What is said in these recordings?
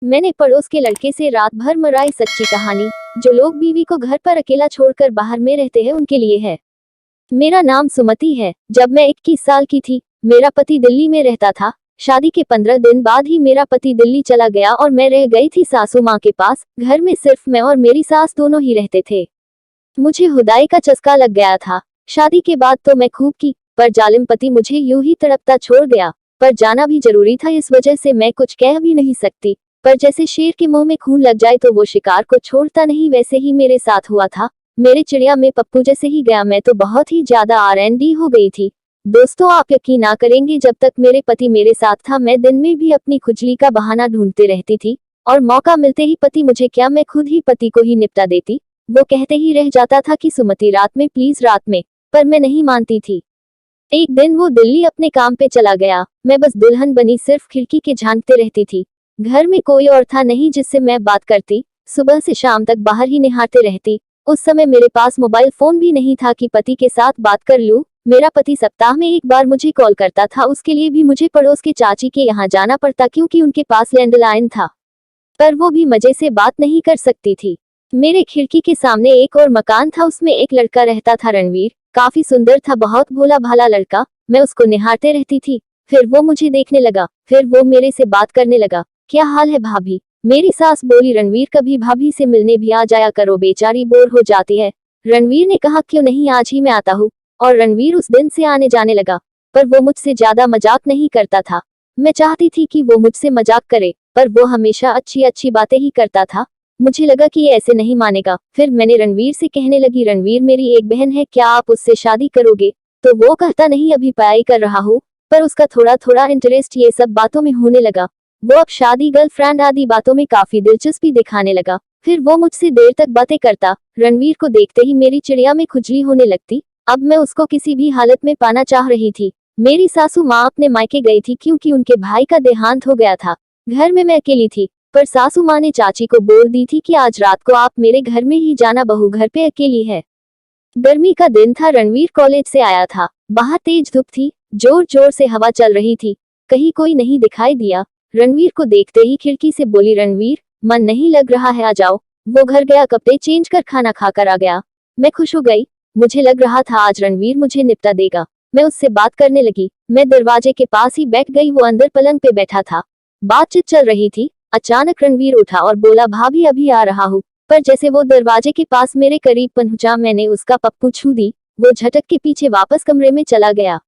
मैंने पड़ोस के लड़के से रात भर मराई सच्ची कहानी। जो लोग बीवी को घर पर अकेला छोड़कर बाहर में रहते हैं उनके लिए है। मेरा नाम सुमति है। जब मैं 21 साल की थी, मेरा पति दिल्ली में रहता था। शादी के 15 दिन बाद ही मेरा पति दिल्ली चला गया और मैं रह गई थी सासू माँ के पास। घर में सिर्फ मैं और मेरी सास दोनों ही रहते थे। मुझे हुदाई का चस्का लग गया था। शादी के बाद तो मैं खूब की, पर जालिम पति मुझे यूं ही तड़पता छोड़ गया। पर जाना भी जरूरी था, इस वजह से मैं कुछ कह भी नहीं सकती। पर जैसे शेर के मुंह में खून लग जाए तो वो शिकार को छोड़ता नहीं, वैसे ही मेरे साथ हुआ था। मेरे चिड़िया में पप्पू जैसे ही गया, मैं तो बहुत ही ज्यादा R&D हो गई थी। दोस्तों, आप यकीन ना करेंगे, जब तक मेरे पति मेरे साथ था मैं दिन में भी अपनी खुजली का बहाना ढूंढते रहती थी, और मौका मिलते ही पति मुझे क्या, मैं खुद ही पति को ही निपटा देती। वो कहते ही रह जाता था कि सुमति रात में प्लीज रात में, पर मैं नहीं मानती थी। एक दिन वो दिल्ली अपने काम पे चला गया। मैं बस दुल्हन बनी सिर्फ खिड़की के झांकते रहती थी। घर में कोई और था नहीं जिससे मैं बात करती। सुबह से शाम तक बाहर ही निहारते रहती। उस समय मेरे पास मोबाइल फोन भी नहीं था कि पति के साथ बात कर लूं। मेरा पति सप्ताह में एक बार मुझे कॉल करता था, उसके लिए भी मुझे पड़ोस के चाची के यहाँ जाना पड़ता क्योंकि उनके पास लैंडलाइन था। पर वो भी मजे से बात नहीं कर सकती थी। मेरे खिड़की के सामने एक और मकान था, उसमें एक लड़का रहता था, रणवीर। काफी सुंदर था, बहुत भोला भाला लड़का। मैं उसको निहारते रहती थी। फिर वो मुझे देखने लगा, फिर वो मेरे से बात करने लगा। क्या हाल है भाभी? मेरी सास बोली, रणवीर कभी भाभी से मिलने भी आ जाया करो, बेचारी बोर हो जाती है। रणवीर ने कहा, क्यों नहीं, आज ही मैं आता हूँ। और रणवीर उस दिन से आने जाने लगा। पर वो मुझसे ज्यादा मजाक नहीं करता था। मैं चाहती थी कि वो मुझसे मजाक करे, पर वो हमेशा अच्छी अच्छी बातें ही करता था। मुझे लगा कि ये ऐसे नहीं मानेगा। फिर मैंने रणवीर से कहने लगी, रणवीर मेरी एक बहन है, क्या आप उससे शादी करोगे? तो वो कहता, नहीं, अभी पढ़ाई कर रहा हूँ। पर उसका थोड़ा थोड़ा इंटरेस्ट ये सब बातों में होने लगा। वो अब शादी, गर्लफ्रेंड आदि बातों में काफी दिलचस्पी दिखाने लगा। फिर वो मुझसे देर तक बातें करता। रणवीर को देखते ही मेरी चिड़िया में खुजली होने लगती। अब मैं उसको किसी भी हालत में पाना चाह रही थी। मेरी सासू माँ अपने मायके गई थी क्योंकि उनके भाई का देहांत हो गया था। घर में मैं अकेली थी, पर सासू माँ ने चाची को बोल दी थी कि आज रात को आप मेरे घर में ही जाना, बहू घर पे अकेली है। गर्मी का दिन था, रणवीर कॉलेज से आया था। बाहर तेज धूप थी, जोर जोर से हवा चल रही थी। कहीं कोई नहीं दिखाई दिया। रणवीर को देखते ही खिड़की से बोली, रणवीर मन नहीं लग रहा है, आ जाओ। वो घर गया, कपड़े चेंज कर खाना खाकर आ गया। मैं खुश हो गई। मुझे लग रहा था आज रणवीर मुझे निपटा देगा। मैं उससे बात करने लगी। मैं दरवाजे के पास ही बैठ गई, वो अंदर पलंग पे बैठा था। बातचीत चल रही थी। अचानक रणवीर उठा और बोला, भाभी अभी आ रहा हूँ। पर जैसे वो दरवाजे के पास मेरे करीब पहुंचा, मैंने उसका पप्पू छू दी। वो झटक के पीछे वापस कमरे में चला गया।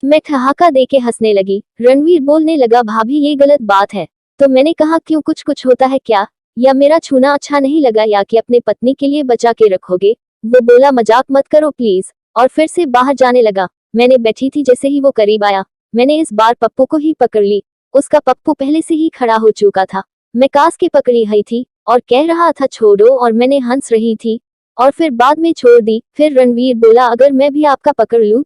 मैं ठहाका दे के हंसने लगी। रणवीर बोलने लगा, भाभी ये गलत बात है। तो मैंने कहा, क्यों, कुछ कुछ होता है क्या? या मेरा छूना अच्छा नहीं लगा, या कि अपने पत्नी के लिए बचा के रखोगे? वो बोला, मजाक मत करो प्लीज, और फिर से बाहर जाने लगा। मैंने बैठी थी, जैसे ही वो करीब आया मैंने इस बार पप्पू को ही पकड़ ली। उसका पप्पू पहले से ही खड़ा हो चुका था। मैं कास के पकड़ी हुई थी और कह रहा था छोड़ो, और मैंने हंस रही थी और फिर बाद में छोड़ दी। फिर रणवीर बोला, अगर मैं भी आपका पकड़ लूं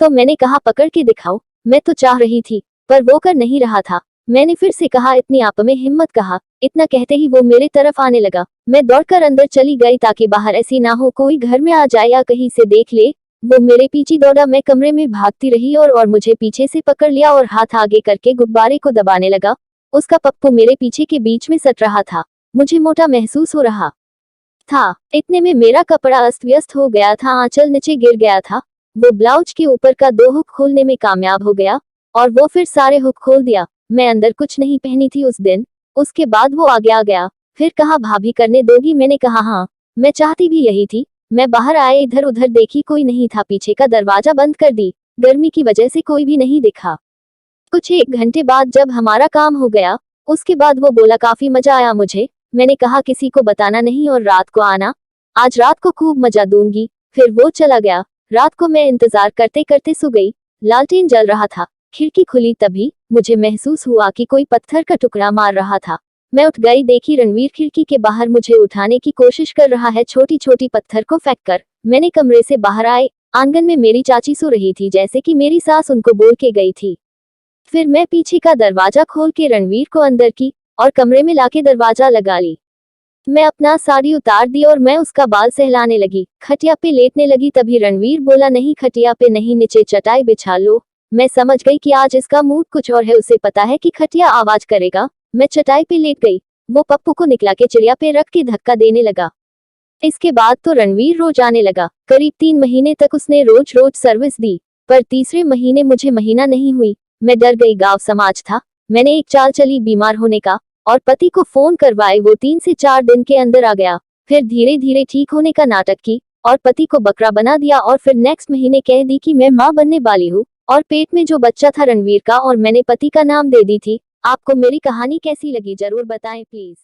तो मैंने कहा, पकड़ के दिखाओ। मैं तो चाह रही थी, पर वो कर नहीं रहा था। मैंने फिर से कहा, इतनी आप में हिम्मत कहा। इतना कहते ही वो मेरे तरफ आने लगा। मैं दौड़कर अंदर चली गई ताकि बाहर ऐसी ना हो कोई घर में आ जाए या कहीं से देख ले। वो मेरे पीछे दौड़ा। मैं कमरे में भागती रही और मुझे पीछे से पकड़ लिया और हाथ आगे करके गुब्बारे को दबाने लगा। उसका पप्पू मेरे पीछे के बीच में सट रहा था। मुझे मोटा महसूस हो रहा था। इतने में मेरा कपड़ा अस्त व्यस्त हो गया था, आंचल नीचे गिर गया था। वो ब्लाउज के ऊपर का 2 हुक खोलने में कामयाब हो गया और वो फिर सारे हुक खोल दिया। मैं अंदर कुछ नहीं पहनी थी उस दिन। उसके बाद वो आगे आ गया। फिर कहा, भाभी करने दोगी? मैंने कहा, हाँ, मैं चाहती भी यही थी। मैं बाहर आए, इधर उधर देखी, कोई नहीं था। पीछे का दरवाजा बंद कर दी। गर्मी की वजह से कोई भी नहीं दिखा। कुछ 1 घंटे बाद जब हमारा काम हो गया, उसके बाद वो बोला, काफी मजा आया मुझे। मैंने कहा, किसी को बताना नहीं और रात को आना, आज रात को खूब मजा दूंगी। फिर वो चला गया। रात को मैं इंतजार करते करते सो गई। लालटेन जल रहा था। खिड़की खुली तभी मुझे महसूस हुआ कि कोई पत्थर का टुकड़ा मार रहा था। मैं उठ गई, देखी रणवीर खिड़की के बाहर मुझे उठाने की कोशिश कर रहा है, छोटी छोटी पत्थर को फेंककर। मैंने कमरे से बाहर आए। आंगन में मेरी चाची सो रही थी, जैसे कि मेरी सास उनको बोल के गई थी। फिर मैं पीछे का दरवाजा खोल के रणवीर को अंदर की और कमरे में लाके दरवाजा लगा ली। मैं अपना साड़ी उतार दी और मैं उसका बाल सहलाने लगी। खटिया पे लेटने लगी, तभी रणवीर बोला, नहीं खटिया पे नहीं, नीचे चटाई बिछा लो। मैं समझ गई कि आज इसका मूड कुछ और है। उसे पता है कि खटिया आवाज करेगा। मैं चटाई पे लेट गई। वो पप्पू को निकला के चिड़िया पे रख के धक्का देने लगा। इसके बाद तो रणवीर रोज आने लगा। करीब 3 महीने तक उसने रोज रोज सर्विस दी, पर तीसरे महीने मुझे महीना नहीं हुई, मैं डर गई। गांव समाज था, मैंने एक चाल चली बीमार होने का और पति को फोन करवाए। वो 3 से 4 दिन के अंदर आ गया। फिर धीरे धीरे ठीक होने का नाटक की और पति को बकरा बना दिया और फिर नेक्स्ट महीने कह दी कि मैं माँ बनने वाली हूँ और पेट में जो बच्चा था रणवीर का, और मैंने पति का नाम दे दी थी। आपको मेरी कहानी कैसी लगी जरूर बताएं प्लीज।